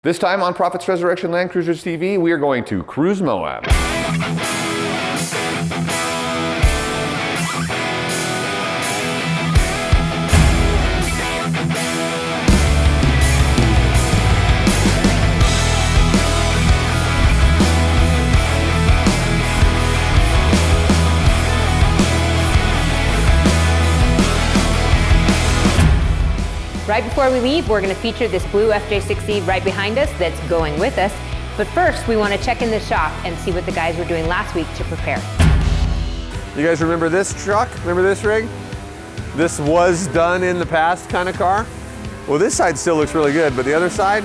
This time on Prophet's Resurrection Land Cruisers TV, we are going to Cruise Moab. Right before we leave, we're going to feature this blue FJ60 right behind us that's going with us. But first, we want to check in the shop and see what the guys were doing last week to prepare. You guys remember this truck? Remember this rig? This was done in the past kind of car. Well, this side still looks really good, but the other side,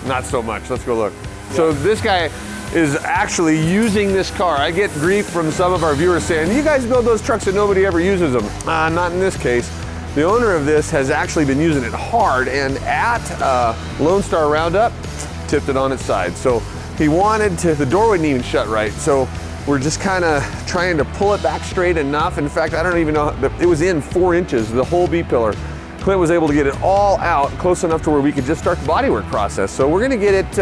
not so much. Let's go look. Yeah. So this guy is actually using this car. I get grief from some of our viewers saying, you guys build those trucks and nobody ever uses them. Not in this case. The owner of this has actually been using it hard, and at Lone Star Roundup, tipped it on its side. So he wanted to, the door wouldn't even shut right. So we're just kind of trying to pull it back straight enough. In fact, I don't even know, it was in 4 inches, the whole B-pillar. Clint was able to get it all out close enough to where we could just start the bodywork process. So we're gonna get it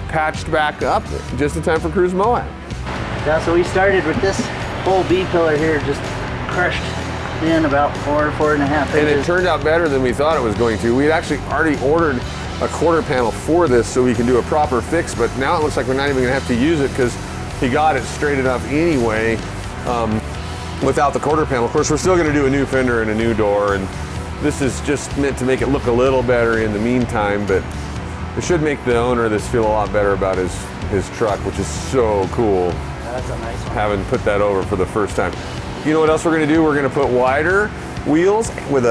patched back up just in time for Cruise Moab. Yeah, so we started with this whole B-pillar here, just crushed in about 4.5 inches. And it turned out better than we thought it was going to. We had actually already ordered a quarter panel for this so we can do a proper fix, but now it looks like we're not even gonna have to use it because he got it straight enough anyway without the quarter panel. Of course, we're still gonna do a new fender and a new door, and this is just meant to make it look a little better in the meantime, but it should make the owner of this feel a lot better about his truck, which is so cool. That's a nice one. Having put that over for the first time. You know what else we're going to do? We're going to put wider wheels with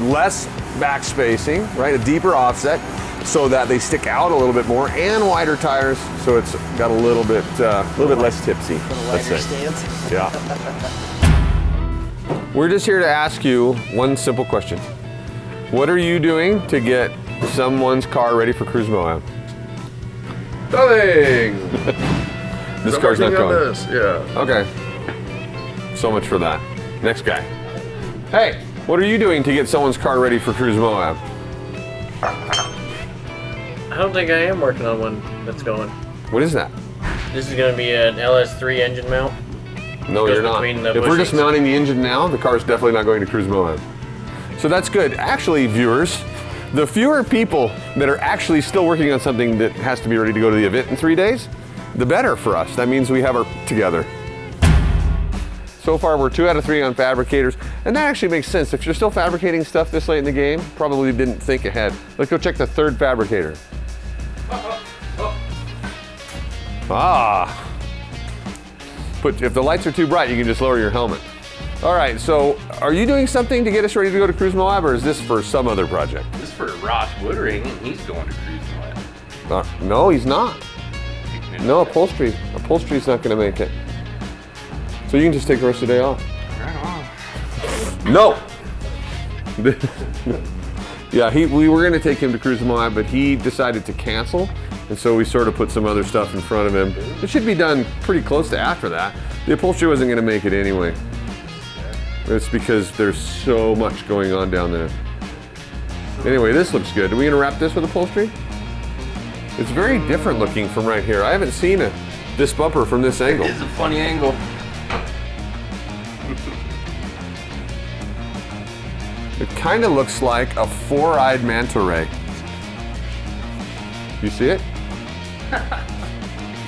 less back spacing, right? A deeper offset so that they stick out a little bit more, and wider tires so it's got a little bit less tipsy. Let's say. Stance. Yeah. We're just here to ask you one simple question. What are you doing to get someone's car ready for Cruise Moab? Nothing. This car's not going. This. Yeah. Okay. So much for that. Next guy. Hey, what are you doing to get someone's car ready for Cruise Moab? I don't think I am working on one that's going. What is that? This is going to be an LS3 engine mount. No, you're not. If we're just mounting the engine now, the car's definitely not going to Cruise Moab. So that's good. Actually, viewers, the fewer people that are actually still working on something that has to be ready to go to the event in 3 days, the better for us. That means we have our together. So far, we're 2 out of 3 on fabricators, and that actually makes sense. If you're still fabricating stuff this late in the game, probably didn't think ahead. Let's go check the 3rd fabricator. Ah. If the lights are too bright, you can just lower your helmet. All right, so are you doing something to get us ready to go to Cruise Moab, or is this for some other project? This is for Ross Woodring, and he's going to Cruise Moab. No, he's not. No, upholstery. Upholstery's not gonna make it. So you can just take the rest of the day off. Right on. No! Yeah, we were gonna take him to Cruise Moab, but he decided to cancel, and so we sort of put some other stuff in front of him. It should be done pretty close to after that. The upholstery wasn't gonna make it anyway. It's because there's so much going on down there. Anyway, this looks good. Are we gonna wrap this with upholstery? It's very different looking from right here. I haven't seen this bumper from this angle. It's a funny angle. It kind of looks like a 4-eyed manta ray. You see it?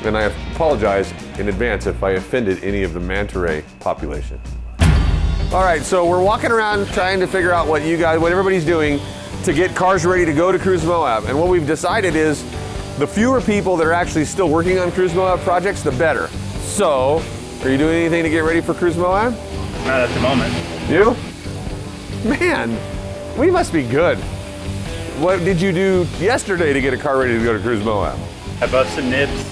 And I apologize in advance if I offended any of the manta ray population. All right, so we're walking around trying to figure out what everybody's doing to get cars ready to go to Cruise Moab. And what we've decided is the fewer people that are actually still working on Cruise Moab projects, the better. So, are you doing anything to get ready for Cruise Moab? Not at the moment. You? Man, we must be good. What did you do yesterday to get a car ready to go to Cruise Moab? I bust some nibs.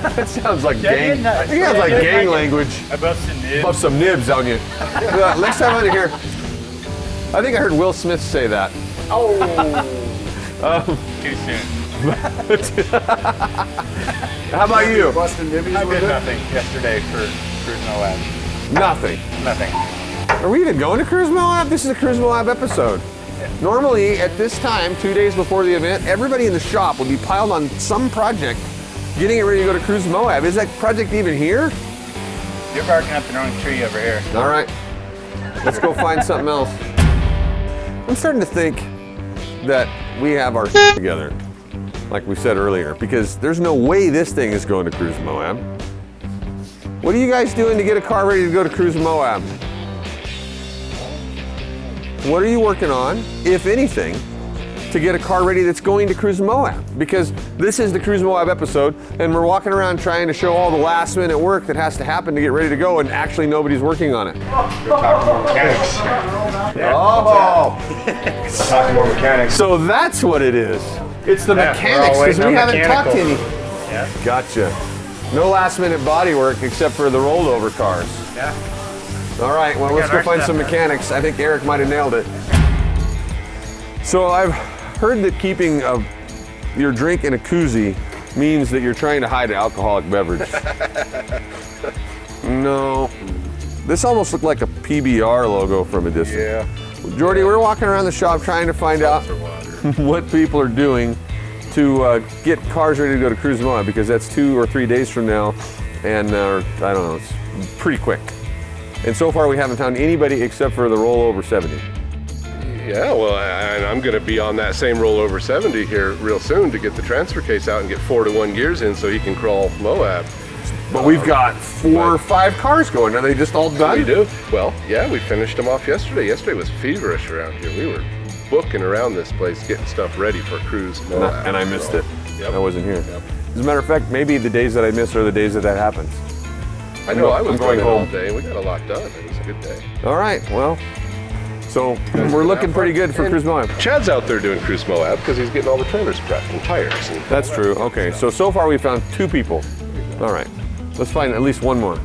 That sounds like gang. I think that's like gang language. I bust some nibs. Bust some nibs on you. Next time I'm here, I think I heard Will Smith say that. Oh. Too soon. How about you? I did nothing yesterday for Cruise Moab. Nothing. Nothing. Are we even going to Cruise Moab? This is a Cruise Moab episode. Normally, at this time, 2 days before the event, everybody in the shop would be piled on some project, getting it ready to go to Cruise Moab. Is that project even here? You're barking up the wrong tree over here. All right, let's go find something else. I'm starting to think that we have our together, like we said earlier, because there's no way this thing is going to Cruise Moab. What are you guys doing to get a car ready to go to Cruise Moab? What are you working on, if anything, to get a car ready that's going to Cruise Moab? Because this is the Cruise Moab episode, and we're walking around trying to show all the last minute work that has to happen to get ready to go, and actually nobody's working on it. We're talking more mechanics. Oh! Talking more mechanics. So that's what it is. It's the Yeah, mechanics, we're all because we waiting on haven't talked to any. mechanical. Yeah. Gotcha. No last minute body work except for the rollover cars. Yeah. All right, well, let's got go our find stuff some done. mechanics. I think Eric might have nailed it. So I've heard that keeping your drink in a koozie means that you're trying to hide an alcoholic beverage. No. This almost looked like a PBR logo from a distance. Yeah. Jordy, we're walking around the shop trying to find out what people are doing to get cars ready to go to Cruise Moab, because that's 2 or 3 days from now, and I don't know, it's pretty quick. And so far we haven't found anybody except for the rollover 70. Yeah, well, I'm going to be on that same rollover 70 here real soon to get the transfer case out and get 4-to-1 gears in so he can crawl Moab. But we've got 4 or 5 cars going. Are they just all done? We do. Well, yeah, we finished them off yesterday. Yesterday was feverish around here. We were booking around this place, getting stuff ready for Cruise Moab. And I missed it. Yep. I wasn't here. Yep. As a matter of fact, maybe the days that I miss are the days that happens. I know, I was I'm going all home. day. We got a lot done. It was a good day. All right, well, so we're looking pretty good for Cruise Moab. Chad's out there doing Cruise Moab because he's getting all the trailers prepped and tires. And That's true. Okay, so far we found 2 people. All right, let's find at least 1 more.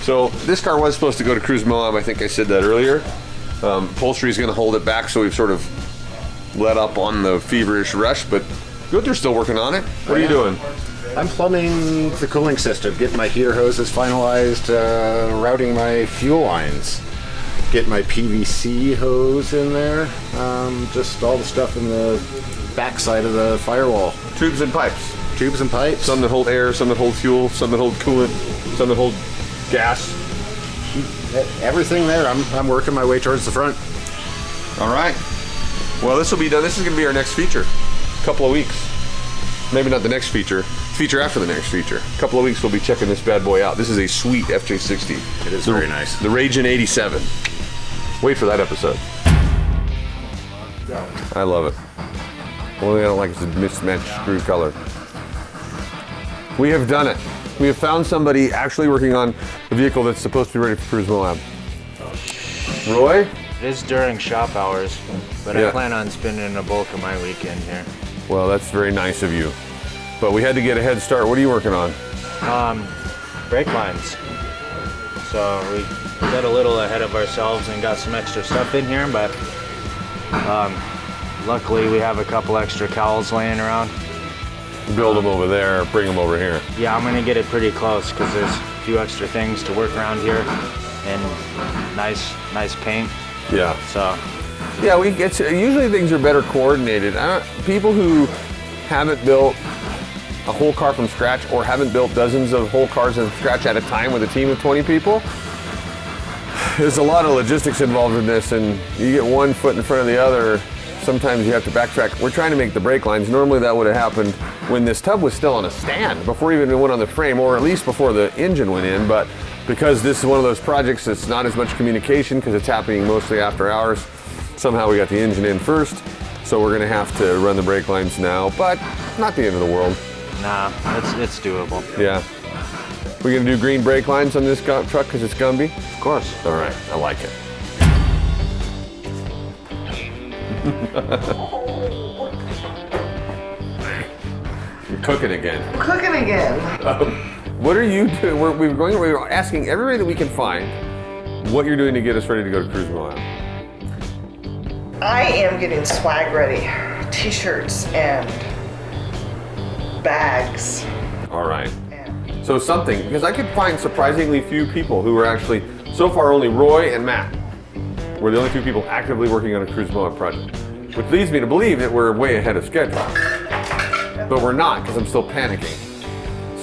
So this car was supposed to go to Cruise Moab. I think I said that earlier. Upholstery is going to hold it back, so we've sort of let up on the feverish rush, but good, they're still working on it. What are you doing? I'm plumbing the cooling system, getting my heater hoses finalized, routing my fuel lines, getting my PVC hose in there, just all the stuff in the backside of the firewall. Tubes and pipes. Tubes and pipes. Some that hold air, some that hold fuel, some that hold coolant, some that hold gas. Everything there. I'm working my way towards the front. All right. Well, this will be done. This is going to be our next feature. Couple of weeks. Maybe not the next feature. Feature after the next feature. Couple of weeks we'll be checking this bad boy out. This is a sweet FJ60. It is very nice. The Ragin' 87. Wait for that episode. I love it. The only thing I don't like is the mismatched screw color. We have done it. We have found somebody actually working on the vehicle that's supposed to be ready for Cruise Moab. Roy? It is during shop hours, but Yeah. I plan on spending a bulk of my weekend here. Well, that's very nice of you. But we had to get a head start. What are you working on? Brake lines. So we got a little ahead of ourselves and got some extra stuff in here, but luckily we have a couple extra cowls laying around. Build them over there, bring them over here. Yeah, I'm gonna get it pretty close because there's a few extra things to work around here and nice paint. Yeah. So Yeah, usually things are better coordinated. People who haven't built a whole car from scratch or haven't built dozens of whole cars from scratch at a time with a team of 20 people, there's a lot of logistics involved in this, and you get one foot in front of the other, sometimes you have to backtrack. We're trying to make the brake lines. Normally that would have happened when this tub was still on a stand, before even it went on the frame, or at least before the engine went in, but because this is one of those projects that's not as much communication because it's happening mostly after hours, somehow we got the engine in first, so we're gonna have to run the brake lines now, but not the end of the world. nah, it's doable. Yeah. We're gonna do green brake lines on this truck because it's Gumby? Of course. All right, I like it. You're cooking again. Cooking again. What are you doing? We're asking everybody that we can find what you're doing to get us ready to go to Cruise Moab. I am getting swag ready. T-shirts and bags. All right. And So something, because I could find surprisingly few people who were actually, so far only Roy and Matt We're the only two people actively working on a Cruise Moab project, which leads me to believe that we're way ahead of schedule. But we're not, because I'm still panicking.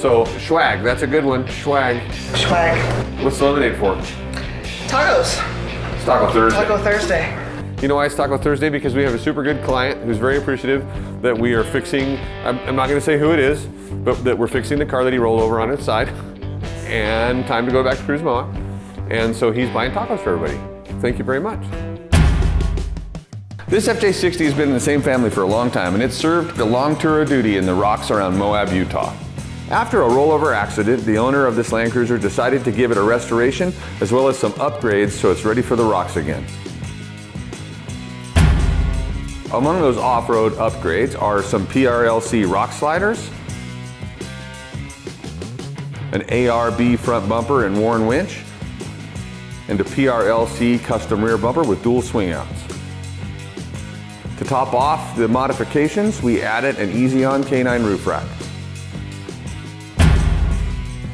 So, swag, that's a good one, swag. Swag. What's the lemonade for? Tacos. It's Taco Thursday. Taco Thursday. You know why it's Taco Thursday? Because we have a super good client who's very appreciative that we are fixing, I'm not gonna say who it is, but that we're fixing the car that he rolled over on its side. And time to go back to Cruise Moab. And so he's buying tacos for everybody. Thank you very much. This FJ60 has been in the same family for a long time, and it's served a long tour of duty in the rocks around Moab, Utah. After a rollover accident, the owner of this Land Cruiser decided to give it a restoration as well as some upgrades so it's ready for the rocks again. Among those off-road upgrades are some PRLC rock sliders, an ARB front bumper and worn winch, and a PRLC custom rear bumper with dual swing outs. To top off the modifications, we added an Easy-On K9 roof rack.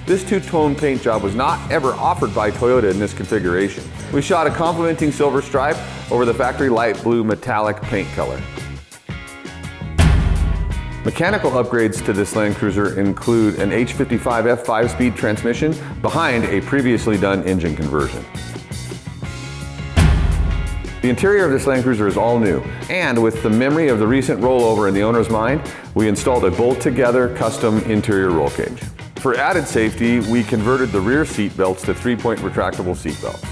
This two-tone paint job was not ever offered by Toyota in this configuration. We shot a complementing silver stripe over the factory light blue metallic paint color. Mechanical upgrades to this Land Cruiser include an H55F 5-speed transmission behind a previously done engine conversion. The interior of this Land Cruiser is all new, and with the memory of the recent rollover in the owner's mind, we installed a bolt-together custom interior roll cage. For added safety, we converted the rear seat belts to 3-point retractable seat belts.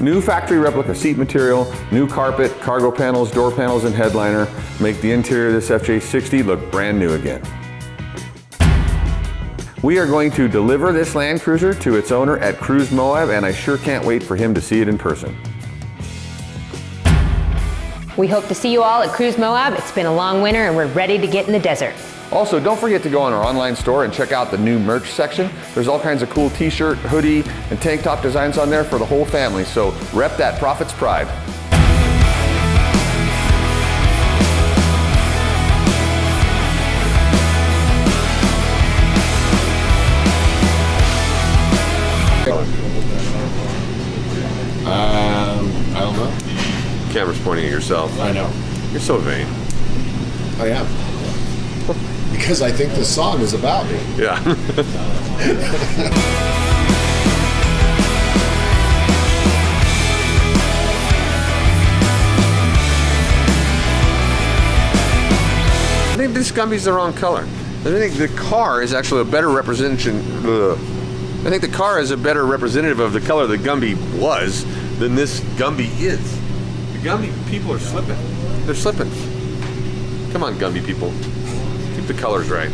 New factory replica seat material, new carpet, cargo panels, door panels, and headliner make the interior of this FJ60 look brand new again. We are going to deliver this Land Cruiser to its owner at Cruise Moab, and I sure can't wait for him to see it in person. We hope to see you all at Cruise Moab. It's been a long winter and we're ready to get in the desert. Also, don't forget to go on our online store and check out the new merch section. There's all kinds of cool t-shirt, hoodie, and tank top designs on there for the whole family, so rep that Prophet's Pride. I don't know. Camera's pointing at yourself. I know. You're so vain. I am. Because I think this song is about me. Yeah. I think this Gumby's the wrong color. I think the car is actually a better representation. I think the car is a better representative of the color the Gumby was than this Gumby is. The Gumby people are slipping. They're slipping. Come on, Gumby people. Keep the colors right.